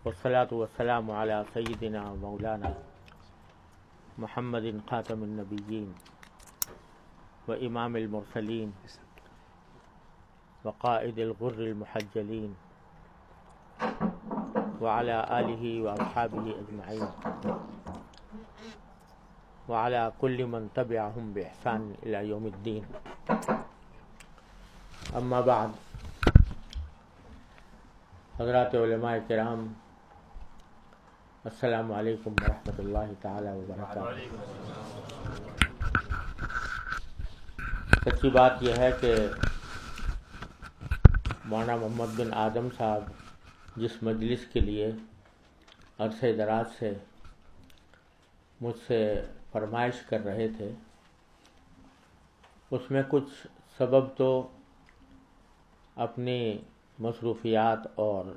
والصلاة والسلام على سيدنا مولانا محمد خاتم النبيين وإمام المرسلين وقائد الغر المحجلين وعلى آله وأصحابه أجمعين وعلى كل من تبعهم بإحسان إلى يوم الدين. أما بعد، حضرات علماء کرام، السلام علیکم ورحمۃ اللہ تعالی وبرکاتہ۔ سچی بات یہ ہے کہ مولانا محمد بن آدم صاحب جس مجلس کے لیے عرصہ دراز سے مجھ سے فرمائش کر رہے تھے، اس میں کچھ سبب تو اپنی مصروفیات اور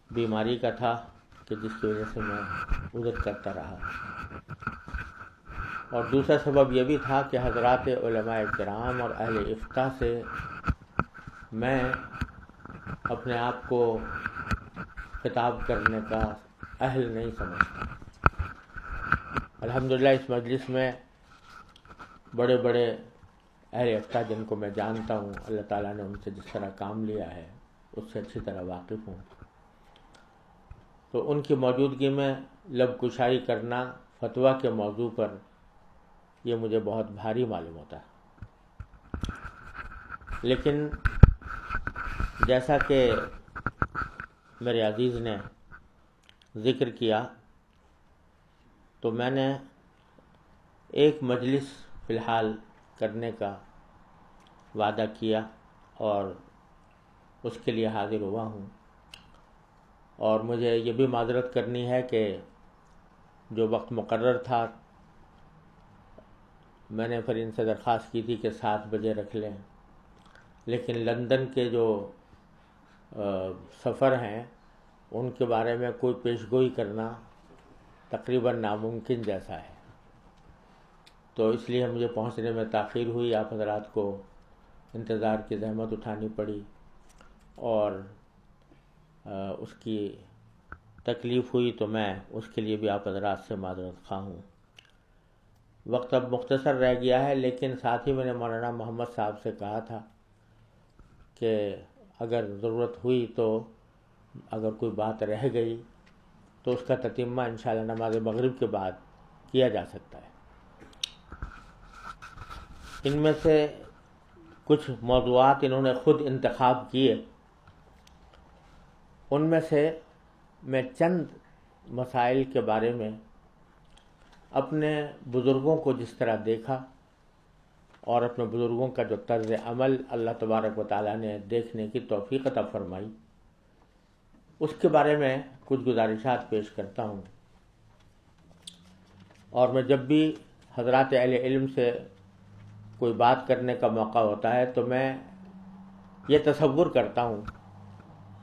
بیماری کا تھا کہ جس کی وجہ سے میں عذر کرتا رہا، اور دوسرا سبب یہ بھی تھا کہ حضرات علماء کرام اور اہل افتاء سے میں اپنے آپ کو خطاب کرنے کا اہل نہیں سمجھتا۔ الحمدللہ اس مجلس میں بڑے بڑے اہل افتاء جن کو میں جانتا ہوں، اللہ تعالیٰ نے ان سے جس طرح کام لیا ہے اس سے اچھی طرح واقف ہوں، تو ان کی موجودگی میں لب کشائی کرنا فتویٰ کے موضوع پر یہ مجھے بہت بھاری معلوم ہوتا ہے۔ لیکن جیسا کہ میرے عزیز نے ذکر کیا، تو میں نے ایک مجلس فی الحال کرنے کا وعدہ کیا اور اس کے لیے حاضر ہوا ہوں، اور مجھے یہ بھی معذرت کرنی ہے کہ جو وقت مقرر تھا میں نے پھر ان سے درخواست کی تھی کہ 7 بجے رکھ لیں، لیکن لندن کے جو سفر ہیں ان کے بارے میں کوئی پیشگوئی کرنا تقریباً ناممکن جیسا ہے، تو اس لیے مجھے پہنچنے میں تاخیر ہوئی، آپ حضرات کو انتظار کی زحمت اٹھانی پڑی اور اس کی تکلیف ہوئی، تو میں اس کے لیے بھی آپ حضرات سے معذرت خواہ ہوں۔ وقت اب مختصر رہ گیا ہے، لیکن ساتھ ہی میں نے مولانا محمد صاحب سے کہا تھا کہ اگر ضرورت ہوئی تو اگر کوئی بات رہ گئی تو اس کا تتمہ انشاءاللہ نماز مغرب کے بعد کیا جا سکتا ہے۔ ان میں سے کچھ موضوعات انہوں نے خود انتخاب کیے، ان میں سے میں چند مسائل کے بارے میں اپنے بزرگوں کو جس طرح دیکھا اور اپنے بزرگوں کا جو طرز عمل اللہ تبارک و تعالیٰ نے دیکھنے کی توفیق عطا فرمائی، اس کے بارے میں کچھ گزارشات پیش کرتا ہوں۔ اور میں جب بھی حضرات اہل علم سے کوئی بات کرنے کا موقع ہوتا ہے تو میں یہ تصور کرتا ہوں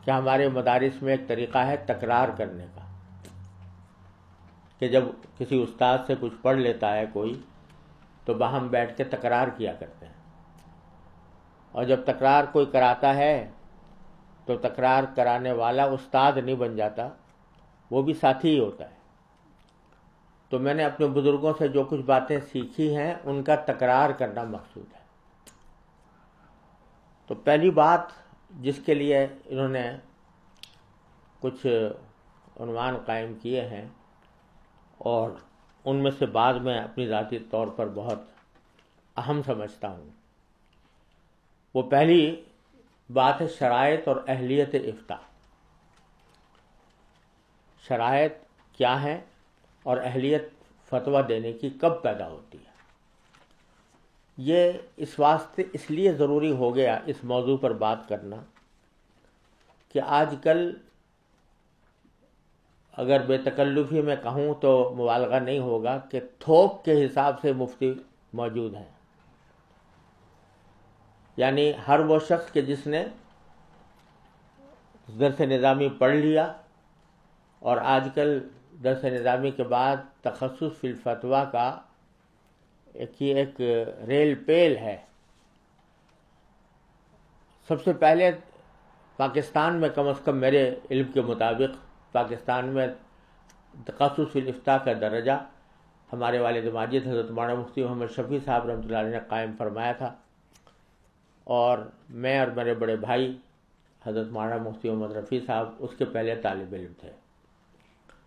کہ ہمارے مدارس میں ایک طریقہ ہے تکرار کرنے کا، کہ جب کسی استاد سے کچھ پڑھ لیتا ہے کوئی تو باہم بیٹھ کے تکرار کیا کرتے ہیں، اور جب تکرار کوئی کراتا ہے تو تکرار کرانے والا استاد نہیں بن جاتا، وہ بھی ساتھی ہی ہوتا ہے۔ تو میں نے اپنے بزرگوں سے جو کچھ باتیں سیکھی ہیں ان کا تکرار کرنا مقصود ہے۔ تو پہلی بات جس کے لیے انہوں نے کچھ عنوان قائم کیے ہیں اور ان میں سے بعد میں اپنی ذاتی طور پر بہت اہم سمجھتا ہوں، وہ پہلی بات ہے شرائط اور اہلیت افتاء۔ شرائط کیا ہیں اور اہلیت فتویٰ دینے کی کب پیدا ہوتی ہے؟ یہ اس واسطے اس لیے ضروری ہو گیا اس موضوع پر بات کرنا کہ آج کل اگر بے تکلفی میں کہوں تو مبالغہ نہیں ہوگا کہ تھوک کے حساب سے مفتی موجود ہیں، یعنی ہر وہ شخص کہ جس نے درس نظامی پڑھ لیا اور آج کل درس نظامی کے بعد تخصص فی الفتویٰ کا ایک ریل پیل ہے۔ سب سے پہلے پاکستان میں کم از کم میرے علم کے مطابق پاکستان میں تخصص فی الافتاء کا درجہ ہمارے والد ماجد حضرت مولانا مفتی محمد شفیع صاحب رحمۃ اللہ علیہ نے قائم فرمایا تھا، اور میں اور میرے بڑے بھائی حضرت مولانا مفتی محمد رفیع صاحب اس کے پہلے طالب علم تھے۔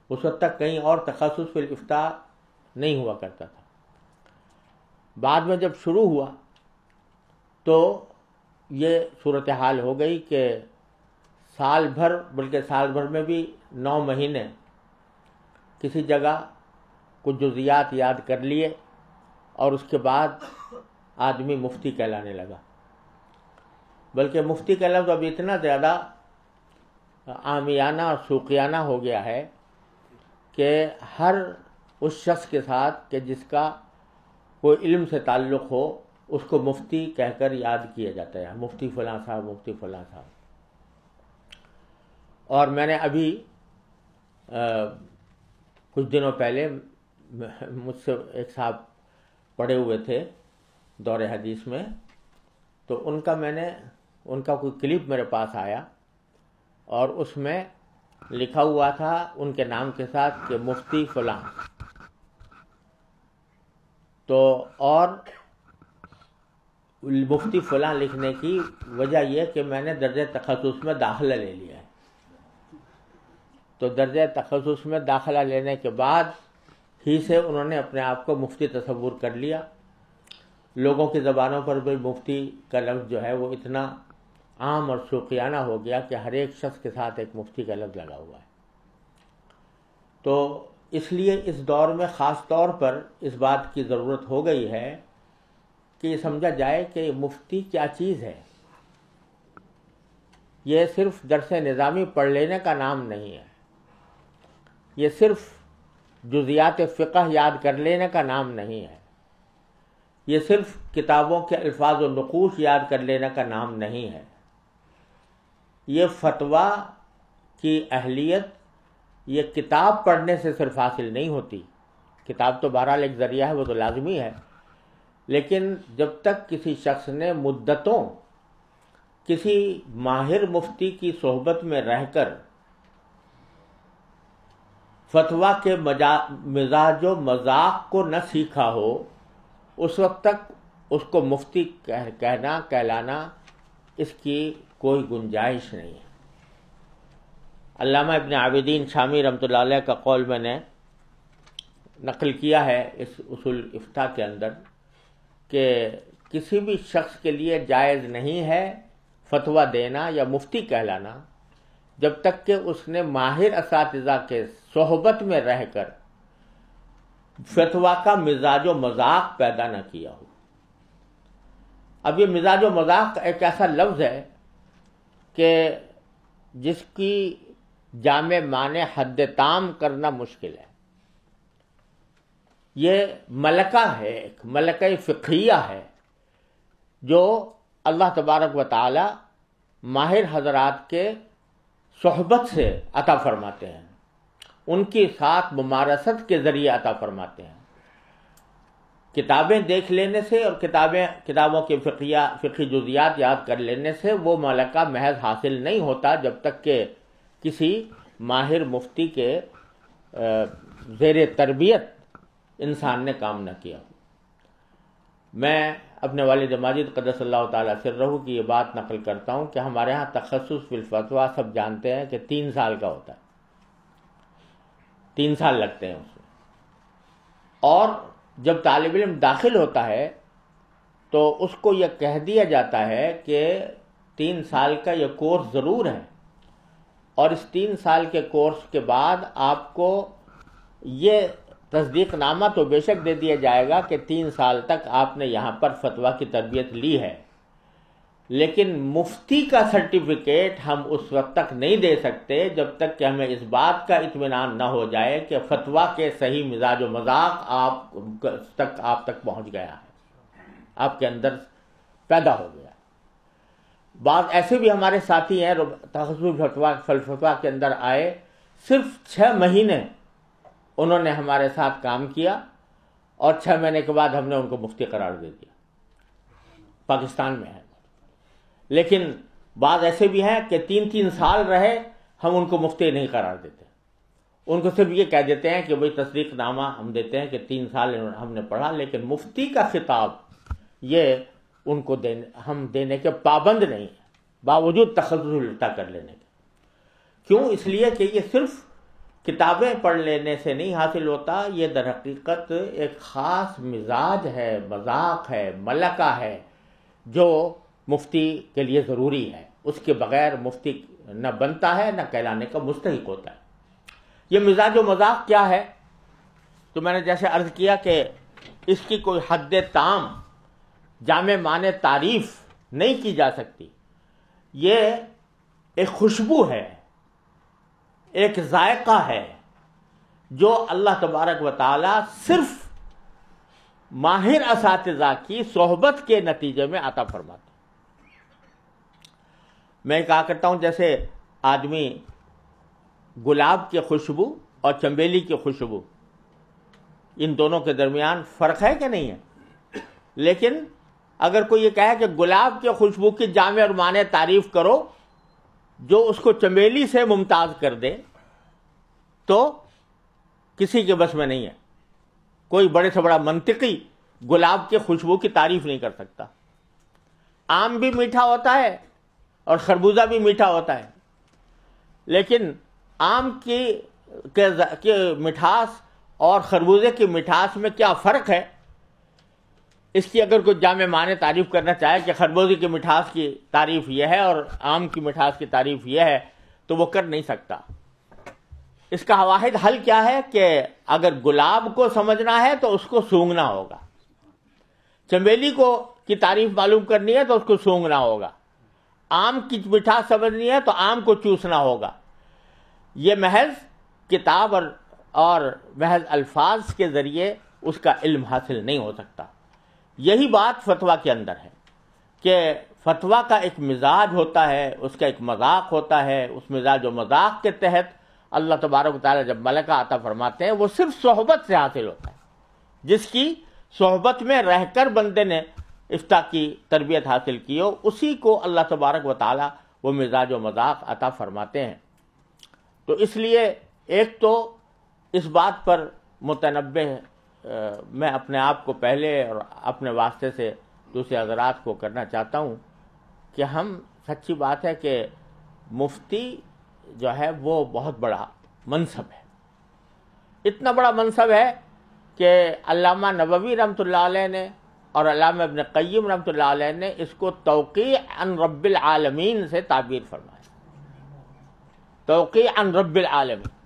اس وقت تک کہیں اور تخصص فی الافتاء نہیں ہوا کرتا تھا۔ بعد میں جب شروع ہوا تو یہ صورتحال ہو گئی کہ سال بھر، بلکہ سال بھر میں بھی 9 مہینے کسی جگہ کچھ جزیات یاد کر لیے اور اس کے بعد آدمی مفتی کہلانے لگا، بلکہ مفتی کا لفظ اب اتنا زیادہ عامیانہ اور سوقیانہ ہو گیا ہے کہ ہر اس شخص کے ساتھ کہ جس کا کوئی علم سے تعلق ہو اس کو مفتی کہہ کر یاد کیا جاتا ہے، مفتی فلاں صاحب، مفتی فلاں صاحب۔ اور میں نے ابھی کچھ دنوں پہلے مجھ سے ایک صاحب پڑھے ہوئے تھے دور حدیث میں، تو ان کا کوئی کلپ میرے پاس آیا اور اس میں لکھا ہوا تھا ان کے نام کے ساتھ کہ مفتی فلاں۔ تو اور مفتی فلاں لکھنے کی وجہ یہ کہ میں نے درجہ تخصص میں داخلہ لے لیا ہے۔ تو درجہ تخصص میں داخلہ لینے کے بعد ہی سے انہوں نے اپنے آپ کو مفتی تصور کر لیا۔ لوگوں کی زبانوں پر بھی مفتی کا لفظ جو ہے وہ اتنا عام اور شوقیانہ ہو گیا کہ ہر ایک شخص کے ساتھ ایک مفتی کا لفظ لگا ہوا ہے۔ تو اس لیے اس دور میں خاص طور پر اس بات کی ضرورت ہو گئی ہے کہ یہ سمجھا جائے کہ مفتی کیا چیز ہے۔ یہ صرف درس نظامی پڑھ لینے کا نام نہیں ہے، یہ صرف جزیات فقہ یاد کر لینے کا نام نہیں ہے، یہ صرف کتابوں کے الفاظ و نقوش یاد کر لینے کا نام نہیں ہے۔ یہ فتویٰ کی اہلیت یہ کتاب پڑھنے سے صرف حاصل نہیں ہوتی، کتاب تو بہرحال ایک ذریعہ ہے، وہ تو لازمی ہے، لیکن جب تک کسی شخص نے مدتوں کسی ماہر مفتی کی صحبت میں رہ کر فتویٰ کے مزاج و مذاق کو نہ سیکھا ہو، اس وقت تک اس کو مفتی کہلانا اس کی کوئی گنجائش نہیں ہے۔ علامہ ابن عابدین شامی رحمۃ اللہ علیہ کا قول میں نے نقل کیا ہے اس اصول افتاء کے اندر کہ کسی بھی شخص کے لیے جائز نہیں ہے فتویٰ دینا یا مفتی کہلانا جب تک کہ اس نے ماہر اساتذہ کے صحبت میں رہ کر فتویٰ کا مزاج و مذاق پیدا نہ کیا ہو۔ اب یہ مزاج و مذاق ایک ایسا لفظ ہے کہ جس کی جامع معنی حد تام کرنا مشکل ہے۔ یہ ملکہ ہے، ایک ملکہ فقہیہ ہے جو اللہ تبارک و تعالی ماہر حضرات کے صحبت سے عطا فرماتے ہیں، ان کی ساتھ ممارست کے ذریعے عطا فرماتے ہیں۔ کتابیں دیکھ لینے سے اور کتابوں کے فقہی جزیات یاد کر لینے سے وہ ملکہ محض حاصل نہیں ہوتا جب تک کہ کسی ماہر مفتی کے زیر تربیت انسان نے کام نہ کیا ہو۔ میں اپنے والد ماجد قدس اللہ تعالیٰ سرہ کی یہ بات نقل کرتا ہوں کہ ہمارے ہاں تخصص فی الفتویٰ سب جانتے ہیں کہ 3 سال کا ہوتا ہے، 3 سال لگتے ہیں اس میں، اور جب طالب علم داخل ہوتا ہے تو اس کو یہ کہہ دیا جاتا ہے کہ 3 سال کا یہ کورس ضرور ہے، اور اس 3 سال کے کورس کے بعد آپ کو یہ تصدیق نامہ تو بے شک دے دیا جائے گا کہ 3 سال تک آپ نے یہاں پر فتویٰ کی تربیت لی ہے، لیکن مفتی کا سرٹیفکیٹ ہم اس وقت تک نہیں دے سکتے جب تک کہ ہمیں اس بات کا اطمینان نہ ہو جائے کہ فتویٰ کے صحیح مزاج و مذاق آپ تک پہنچ گیا ہے، آپ کے اندر پیدا ہو گیا۔ بعض ایسے بھی ہمارے ساتھی ہیں تخصص فتویٰ کے اندر آئے، صرف 6 مہینے انہوں نے ہمارے ساتھ کام کیا اور 6 مہینے کے بعد ہم نے ان کو مفتی قرار دے دیا، پاکستان میں ہے۔ لیکن بعض ایسے بھی ہیں کہ 3 سال رہے، ہم ان کو مفتی نہیں قرار دیتے۔ ان کو صرف یہ کہہ دیتے ہیں کہ بھئی تصدیق نامہ ہم دیتے ہیں کہ 3 سال ہم نے پڑھا، لیکن مفتی کا خطاب یہ ان کو ہم دینے کے پابند نہیں ہیں، باوجود تخصص الٹا کر لینے کے۔ کیوں؟ اس لیے کہ یہ صرف کتابیں پڑھ لینے سے نہیں حاصل ہوتا، یہ در حقیقت ایک خاص مزاج ہے، مذاق ہے، ملکہ ہے جو مفتی کے لیے ضروری ہے۔ اس کے بغیر مفتی نہ بنتا ہے نہ کہلانے کا مستحق ہوتا ہے۔ یہ مزاج و مذاق کیا ہے؟ تو میں نے جیسے عرض کیا کہ اس کی کوئی حد تام جامع معنی تعریف نہیں کی جا سکتی۔ یہ ایک خوشبو ہے، ایک ذائقہ ہے جو اللہ تبارک و تعالی صرف ماہر اساتذہ کی صحبت کے نتیجے میں عطا فرماتے ہیں۔ میں کہا کرتا ہوں جیسے آدمی گلاب کی خوشبو اور چنبیلی کی خوشبو، ان دونوں کے درمیان فرق ہے کہ نہیں ہے؟ لیکن اگر کوئی یہ کہے کہ گلاب کی خوشبو کی جامع اور معنی تعریف کرو جو اس کو چنبیلی سے ممتاز کر دے، تو کسی کے بس میں نہیں ہے۔ کوئی بڑے سے بڑا منطقی گلاب کی خوشبو کی تعریف نہیں کر سکتا۔ آم بھی میٹھا ہوتا ہے اور خربوزہ بھی میٹھا ہوتا ہے، لیکن آم کی مٹھاس اور خربوزے کی مٹھاس میں کیا فرق ہے؟ اس کی اگر کوئی جامع معنی تعریف کرنا چاہے کہ خربوزے کی مٹھاس کی تعریف یہ ہے اور آم کی مٹھاس کی تعریف یہ ہے، تو وہ کر نہیں سکتا۔ اس کا واحد حل کیا ہے کہ اگر گلاب کو سمجھنا ہے تو اس کو سونگھنا ہوگا، چنبیلی کی تعریف معلوم کرنی ہے تو اس کو سونگھنا ہوگا، آم کی مٹھاس سمجھنی ہے تو آم کو چوسنا ہوگا۔ یہ محض کتاب اور محض الفاظ کے ذریعے اس کا علم حاصل نہیں ہو سکتا۔ یہی بات فتویٰ کے اندر ہے کہ فتویٰ کا ایک مزاج ہوتا ہے، اس کا ایک مذاق ہوتا ہے۔ اس مزاج و مذاق کے تحت اللہ تبارک و تعالیٰ جب ملکہ عطا فرماتے ہیں وہ صرف صحبت سے حاصل ہوتا ہے۔ جس کی صحبت میں رہ کر بندے نے افتاء کی تربیت حاصل کی ہو، اسی کو اللہ تبارک و تعالیٰ وہ مزاج و مذاق عطا فرماتے ہیں۔ تو اس لیے ایک تو اس بات پر متنبہ میں اپنے آپ کو پہلے اور اپنے واسطے سے دوسرے حضرات کو کرنا چاہتا ہوں کہ ہم سچی بات ہے کہ مفتی جو ہے وہ بہت بڑا منصب ہے، اتنا بڑا منصب ہے کہ علامہ نووی رحمۃ اللہ علیہ نے اور علامہ ابن قیم رحمۃ اللہ علیہ نے اس کو توقیع عن رب العالمین سے تعبیر فرمایا۔ توقیع عن رب العالمین،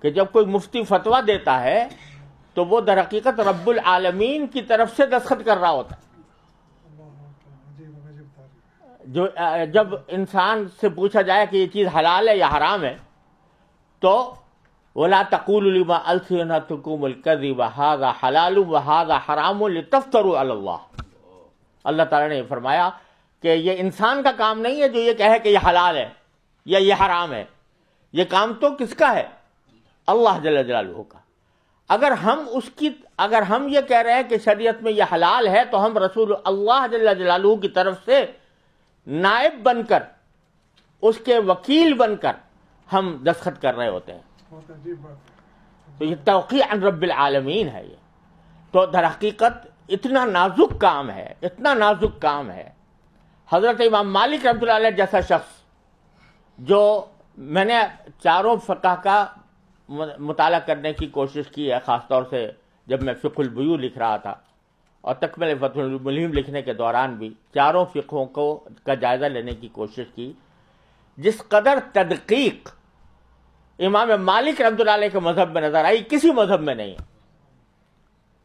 کہ جب کوئی مفتی فتویٰ دیتا ہے تو وہ در حقیقت رب العالمین کی طرف سے دستخط کر رہا ہوتا ہے۔ جب انسان سے پوچھا جائے کہ یہ چیز حلال ہے یا حرام ہے تو وَلَا تَقُولُوا لِمَا أَلْسِنَتُكُمُ الْكَذِبَ هَذَا حَلَالٌ وَهَذَا حَرَامٌ لِتَفْتَرُوا عَلَى اللَّهِ۔ اللہ تعالیٰ نے فرمایا کہ یہ انسان کا کام نہیں ہے جو یہ کہے کہ یہ حلال ہے یا یہ حرام ہے، یہ کام تو کس کا ہے؟ اللہ جل جلالہ کا۔ اگر ہم یہ کہہ رہے ہیں کہ شریعت میں یہ حلال ہے تو ہم رسول اللہ جل جلالہ کی طرف سے نائب بن کر، اس کے وکیل بن کر ہم دستخط کر رہے ہوتے ہیں۔ تو یہ توقیع عن رب العالمین ہے۔ یہ تو در حقیقت اتنا نازک کام ہے، اتنا نازک کام ہے۔ حضرت امام مالک رحمۃ اللہ علیہ جیسا شخص، جو میں نے چاروں فقہ کا مطالعہ کرنے کی کوشش کی ہے، خاص طور سے جب میں فقہ البیوع لکھ رہا تھا اور تکمل فتح الملہم لکھنے کے دوران بھی چاروں فقہوں کا جائزہ لینے کی کوشش کی۔ جس قدر تدقیق امام مالک رحمۃ اللہ علیہ کے مذہب میں نظر آئی کسی مذہب میں نہیں ہے،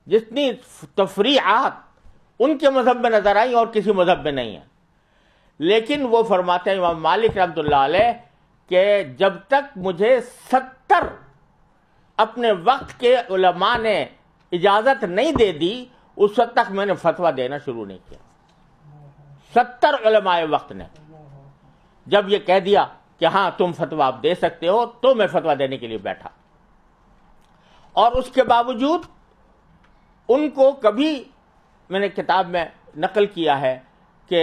جتنی تفریعات ان کے مذہب میں نظر آئی اور کسی مذہب میں نہیں ہے۔ لیکن وہ فرماتے ہیں امام مالک رحمۃ اللہ علیہ کہ جب تک مجھے 70 اپنے وقت کے علماء نے اجازت نہیں دے دی اس وقت تک میں نے فتویٰ دینا شروع نہیں کیا۔ 70 علماء وقت نے جب یہ کہہ دیا کہ ہاں تم فتویٰ آپ دے سکتے ہو تو میں فتویٰ دینے کے لیے بیٹھا، اور اس کے باوجود ان کو کبھی، میں نے کتاب میں نقل کیا ہے کہ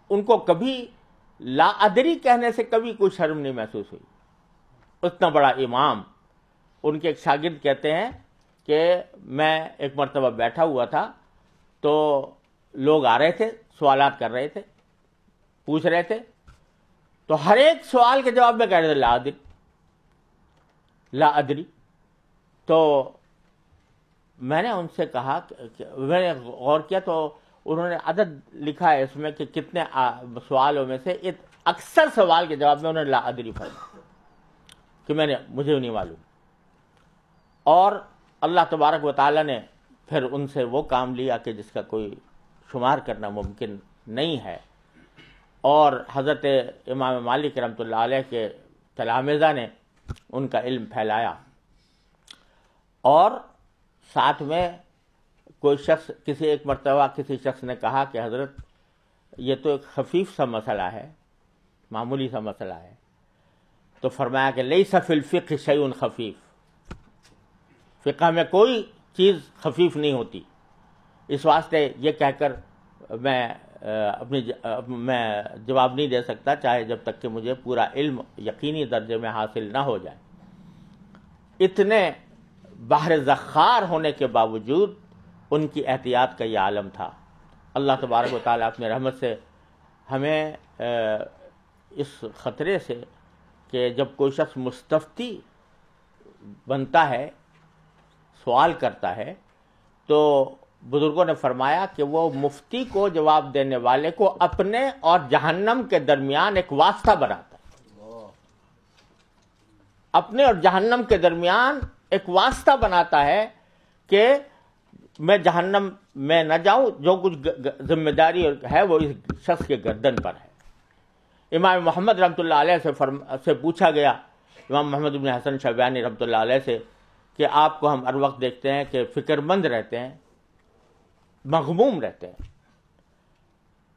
ان کو کبھی لا ادری کہنے سے کبھی کوئی شرم نہیں محسوس ہوئی۔ اتنا بڑا امام، ان کے ایک شاگرد کہتے ہیں کہ میں ایک مرتبہ بیٹھا ہوا تھا تو لوگ آ رہے تھے، سوالات کر رہے تھے، پوچھ رہے تھے، تو ہر ایک سوال کے جواب میں کہہ رہے تھے لا ادری لا ادری. تو میں نے ان سے کہا، میں نے غور کیا تو انہوں نے عدد لکھا ہے اس میں کہ کتنے سوالوں میں سے اکثر سوال کے جواب میں انہوں نے لا ادری فرمایا کہ مجھے نہیں معلوم. اور اللہ تبارک و تعالیٰ نے پھر ان سے وہ کام لیا کہ جس کا کوئی شمار کرنا ممکن نہیں ہے. اور حضرت امام مالک رحمۃ اللہ علیہ کے تلامذہ نے ان کا علم پھیلایا. اور ساتھ میں کوئی شخص، ایک مرتبہ کسی شخص نے کہا کہ حضرت یہ تو ایک خفیف سا مسئلہ ہے، معمولی سا مسئلہ ہے. تو فرمایا کہ لیس فی الفقہ شیء خفیف، فقہ میں کوئی چیز خفیف نہیں ہوتی. اس واسطے یہ کہہ کر میں جواب نہیں دے سکتا چاہے جب تک کہ مجھے پورا علم یقینی درجے میں حاصل نہ ہو جائے. اتنے بحر زخار ہونے کے باوجود ان کی احتیاط کا یہ عالم تھا. اللہ تبارک و تعالیٰ اپنے رحمت سے ہمیں اس خطرے سے کہ جب کوئی شخص مستفتی بنتا ہے، سوال کرتا ہے، تو بزرگوں نے فرمایا کہ وہ مفتی کو، جواب دینے والے کو، اپنے اور جہنم کے درمیان ایک واسطہ بناتا ہے. اپنے اور جہنم کے درمیان ایک واسطہ بناتا ہے کہ میں جہنم میں نہ جاؤں، جو کچھ ذمہ داری ہے وہ اس شخص کے گردن پر ہے. امام محمد رحمۃ اللہ علیہ سے پوچھا گیا، امام محمد بن حسن شیبانی رحمۃ اللہ علیہ سے، کہ آپ کو ہم ہر وقت دیکھتے ہیں کہ فکر مند رہتے ہیں، مغموم رہتے ہیں،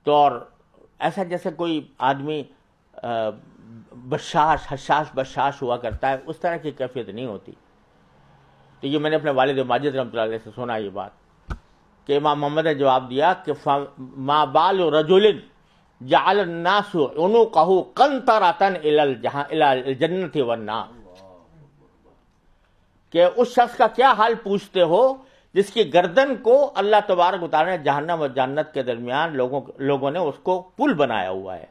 تو اور ایسا جیسے کوئی آدمی بشاش ہوا کرتا ہے، اس طرح کی کیفیت نہیں ہوتی. تو یہ میں نے اپنے والد ماجد رحمۃ اللہ علیہ سے سنا یہ بات کہ امام محمد نے جواب دیا کہ ما بال رجل جعل الناس عنقه قنطرة الى الجنة والنار، کہ اس شخص کا کیا حال پوچھتے ہو جس کی گردن کو اللہ تبارک و تعالیٰ نے جہنم اور جنت کے درمیان لوگوں نے اس کو پل بنایا ہوا ہے.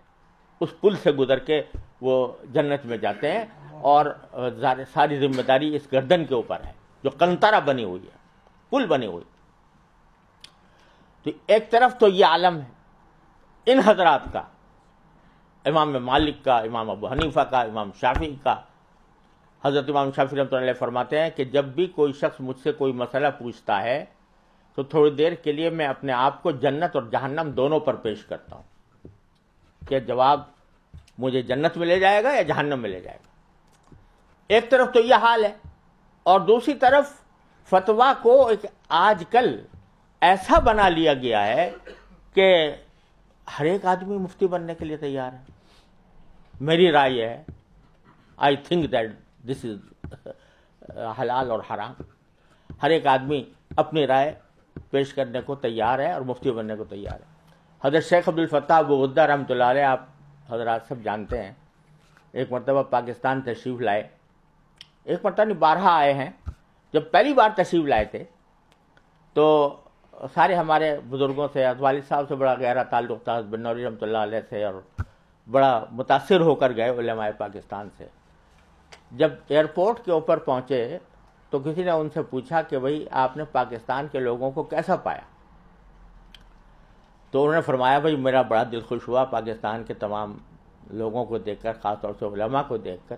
اس پل سے گزر کے وہ جنت میں جاتے ہیں، اور ساری ذمہ داری اس گردن کے اوپر ہے جو قنطرہ بنی ہوئی ہے، پل بنی ہوئی. تو ایک طرف تو یہ عالم ہے ان حضرات کا، امام مالک کا، امام ابو حنیفہ کا، امام شافعی کا. حضرت امام شافعی رحمۃ اللہ علیہ فرماتے ہیں کہ جب بھی کوئی شخص مجھ سے کوئی مسئلہ پوچھتا ہے تو تھوڑی دیر کے لیے میں اپنے آپ کو جنت اور جہنم دونوں پر پیش کرتا ہوں کہ جواب مجھے جنت میں لے جائے گا یا جہنم میں لے جائے گا. ایک طرف تو یہ حال ہے، اور دوسری طرف فتویٰ کو ایک آج کل ایسا بنا لیا گیا ہے کہ ہر ایک آدمی مفتی بننے کے لیے تیار ہے. میری رائے یہ ہے، آئی تھنک دیٹ دس از حلال اور حرام. ہر ایک آدمی اپنی رائے پیش کرنے کو تیار ہے اور مفتی بننے کو تیار ہے. حضرت شیخ عبد الفتاح ابو غدہ رحمۃ اللہ علیہ، آپ حضرات سب جانتے ہیں، ایک مرتبہ پاکستان تشریف لائے. ایک مرتبہ نہیں، 12 آئے ہیں. جب پہلی بار تشریف لائے تھے تو سارے ہمارے بزرگوں سے، والد صاحب سے بڑا گہرا تعلق تھا، بن نوری رحمۃ اللہ علیہ سے، اور بڑا متاثر ہو کر گئے علماء پاکستان سے. جب ایئرپورٹ کے اوپر پہنچے تو کسی نے ان سے پوچھا کہ بھئی آپ نے پاکستان کے لوگوں کو کیسا پایا؟ تو انہوں نے فرمایا بھئی میرا بڑا دل خوش ہوا پاکستان کے تمام لوگوں کو دیکھ کر، خاص طور سے علماء کو دیکھ کر.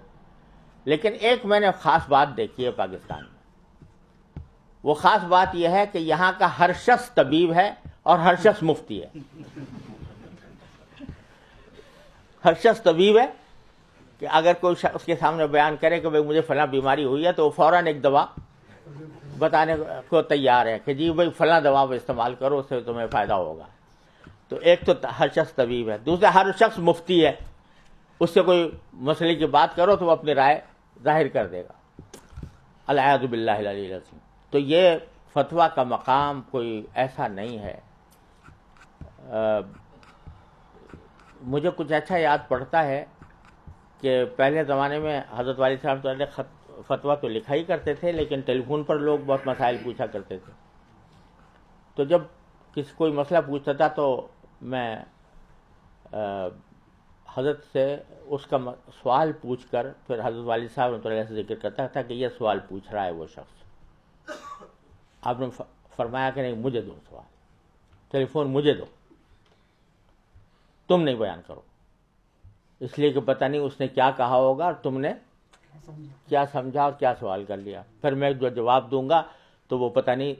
لیکن ایک میں نے خاص بات دیکھی ہے پاکستان میں. وہ خاص بات یہ ہے کہ یہاں کا ہر شخص طبیب ہے اور ہر شخص مفتی ہے. ہر شخص طبیب ہے کہ اگر کوئی شخص اس کے سامنے بیان کرے کہ بھئی مجھے فلاں بیماری ہوئی ہے تو وہ فوراً ایک دوا بتانے کو تیار ہے کہ جی بھئی فلاں دوا استعمال کرو، اس سے تمہیں فائدہ ہوگا. تو ایک تو ہر شخص طبیب ہے، دوسرا ہر شخص مفتی ہے. اس سے کوئی مسئلے کی بات کرو تو وہ اپنی رائے ظاہر کر دے گا. العیاذ باللہ العلی العظیم. تو یہ فتویٰ کا مقام کوئی ایسا نہیں ہے. مجھے کچھ اچھا یاد پڑتا ہے کہ پہلے زمانے میں حضرت والد صاحب نے فتویٰ تو لکھا ہی کرتے تھے، لیکن ٹیلی فون پر لوگ بہت مسائل پوچھا کرتے تھے. تو جب کسی کوئی مسئلہ پوچھتا تھا تو میں حضرت سے اس کا سوال پوچھ کر پھر حضرت والد صاحب رحمۃ اللہ سے ذکر کرتا تھا کہ یہ سوال پوچھ رہا ہے وہ شخص. آپ نے فرمایا کہ نہیں، مجھے دو سوال، ٹیلی فون مجھے دو، تم نہیں بیان کرو، اس لیے کہ پتہ نہیں اس نے کیا کہا ہوگا اور تم نے کیا سمجھا اور کیا سوال کر لیا. پھر میں جو جواب دوں گا تو وہ پتہ نہیں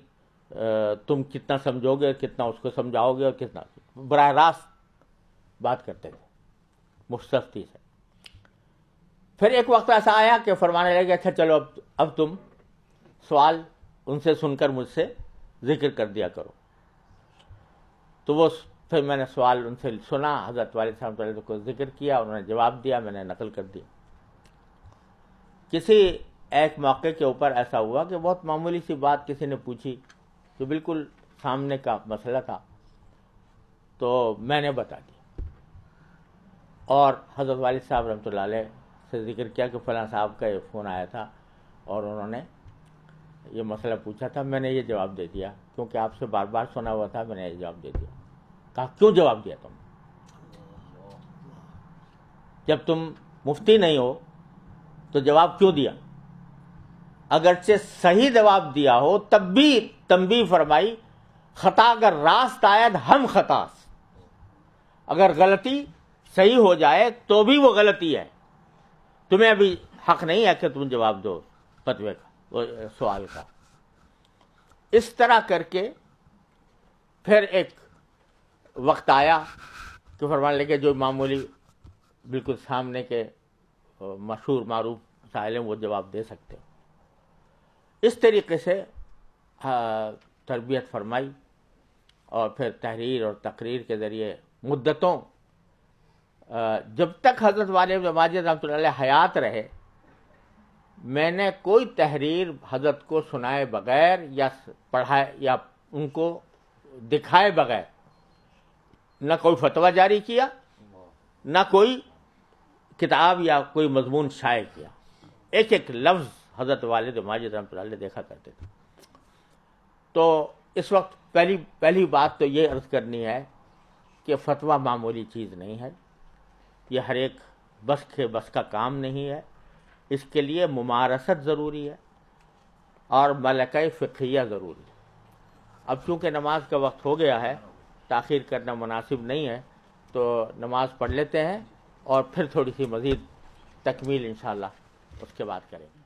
تم کتنا سمجھو گے، کتنا اس کو سمجھاؤ گے، اور کتنا. براہ راست بات کرتے تھے مستفتی سے. پھر ایک وقت ایسا آیا کہ فرمانے لگے اچھا چلو اب تم سوال ان سے سن کر مجھ سے ذکر کر دیا کرو. تو وہ پھر میں نے سوال ان سے سنا، حضرت والد صاحب کو ذکر کیا، انہوں نے جواب دیا، میں نے نقل کر دیا. کسی ایک موقع کے اوپر ایسا ہوا کہ بہت معمولی سی بات کسی نے پوچھی جو بالکل سامنے کا مسئلہ تھا، تو میں نے بتا دیا اور حضرت والد صاحب رحمۃ اللہ علیہ سے ذکر کیا کہ فلاں صاحب کا یہ فون آیا تھا اور انہوں نے یہ مسئلہ پوچھا تھا، میں نے یہ جواب دے دیا کیونکہ آپ سے بار بار سنا ہوا تھا، میں نے یہ جواب دے دیا. کہا کیوں جواب دیا تم؟ جب تم مفتی نہیں ہو تو جواب کیوں دیا؟ اگرچہ صحیح جواب دیا ہو تب بھی تنبیہ فرمائی، خطا اگر راست آید ہم خطاس، اگر غلطی صحیح ہو جائے تو بھی وہ غلطی ہے، تمہیں ابھی حق نہیں ہے کہ تم جواب دو فتوے کا، سوال کا. اس طرح کر کے پھر ایک وقت آیا کہ فرمانے لگے جو معمولی بالکل سامنے کے مشہور معروف مسائل ہیں وہ جواب دے سکتے ہو. اس طریقے سے تربیت فرمائی اور پھر تحریر اور تقریر کے ذریعے مدتوں جب تک حضرت والد ماجد رحمۃ اللہ علیہ حیات رہے میں نے کوئی تحریر حضرت کو سنائے بغیر یا پڑھائے یا ان کو دکھائے بغیر نہ کوئی فتویٰ جاری کیا، نہ کوئی کتاب یا کوئی مضمون شائع کیا. ایک ایک لفظ حضرت والد ماجد رحمۃ اللہ علیہ دیکھا کرتے تھے. تو اس وقت پہلی بات تو یہ عرض کرنی ہے کہ فتویٰ معمولی چیز نہیں ہے، یہ ہر ایک بس کا کام نہیں ہے. اس کے لیے ممارست ضروری ہے اور ملکہ فقہیہ ضروری ہے. اب چونکہ نماز کا وقت ہو گیا ہے، تاخیر کرنا مناسب نہیں ہے، تو نماز پڑھ لیتے ہیں اور پھر تھوڑی سی مزید تکمیل انشاءاللہ اس کے بعد کریں گے.